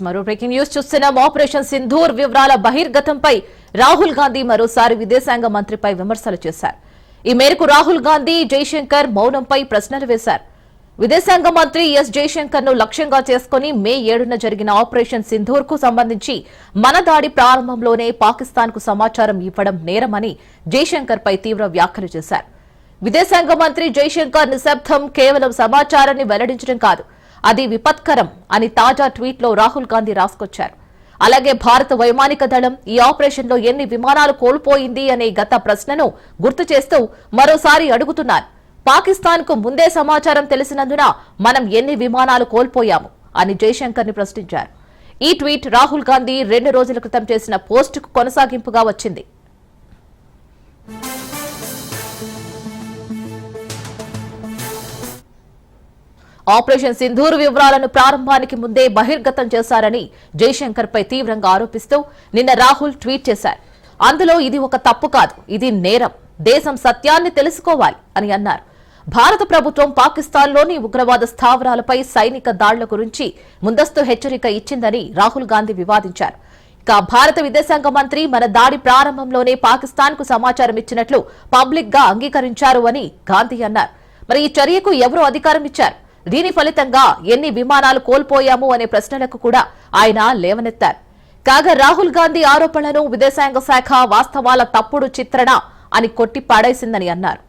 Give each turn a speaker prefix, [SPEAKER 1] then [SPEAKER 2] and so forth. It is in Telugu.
[SPEAKER 1] మరో బ్రేకింగ్ న్యూస్ చూస్తున్నాం. ఆపరేషన్ సింధూర్ వివరాల బహిర్గతంపై రాహుల్ గాంధీ మరోసారి విదేశాంగ మంత్రిపై విమర్శలు చేశారు. ఈ మేరకు రాహుల్ గాంధీ జైశంకర్ మౌనంపై ప్రశ్నలు వేశారు. విదేశాంగ మంత్రి ఎస్ జైశంకర్ ను లక్ష్యంగా చేసుకుని మే 7న జరిగిన ఆపరేషన్ సింధూర్ కు సంబంధించి మన దాడి ప్రారంభంలోనే పాకిస్తాన్ కు సమాచారం ఇవ్వడం నేరమని జైశంకర్ పై తీవ్ర వ్యాఖ్యలు చేశారు. విదేశాంగ మంత్రి జైశంకర్ నిశ్శబ్దం కేవలం సమాచారాన్ని వెల్లడించడం కాదు, అది విపత్కరం అని తాజా ట్వీట్లో రాహుల్ గాంధీ రాసుకొచ్చారు. అలాగే భారత వైమానిక దళం ఈ ఆపరేషన్లో ఎన్ని విమానాలు కోల్పోయింది అనే గత ప్రశ్నను గుర్తు చేస్తూ మరోసారి అడుగుతున్నారు. పాకిస్తాన్ కు ముందే సమాచారం తెలిసినందున మనం ఎన్ని విమానాలు కోల్పోయాము అని జైశంకర్ ని ప్రశ్నించారు. ఈ ట్వీట్ రాహుల్ గాంధీ 2 రోజుల క్రితం చేసిన పోస్టుకు కొనసాగింపుగా వచ్చింది. ఆపరేషన్ సింధూర్ వివరాలను ప్రారంభానికి ముందే బహిర్గతం చేశారని జైశంకర్ పై తీవ్రంగా ఆరోపిస్తూ నిన్న రాహుల్ ట్వీట్ చేశారు. అందులో ఇది ఒక తప్పు కాదు, ఇది నేరం, దేశం సత్యాన్ని తెలుసుకోవాలి అని అన్నారు. భారత ప్రభుత్వం పాకిస్తాన్లోని ఉగ్రవాద స్థావరాలపై సైనిక దాడుల గురించి ముందస్తు హెచ్చరిక ఇచ్చిందని రాహుల్ గాంధీ వివాదించారు. ఇక భారత విదేశాంగ మంత్రి మన దాడి ప్రారంభంలోనే పాకిస్తాన్ కు సమాచారం ఇచ్చినట్లు పబ్లిక్ గా అంగీకరించారు అని గాంధీ అన్నారు. మరి ఈ చర్యకు ఎవరు అధికారం ఇచ్చారు, దీని ఫలితంగా ఎన్ని విమానాలు కోల్పోయాము అనే ప్రశ్నలకు కూడా ఆయన లేవనెత్తారు. కాగా రాహుల్ గాంధీ ఆరోపణలను విదేశాంగ శాఖ వాస్తవాల తప్పుడు చిత్రణ అని కొట్టి పాడేసిందని అన్నారు.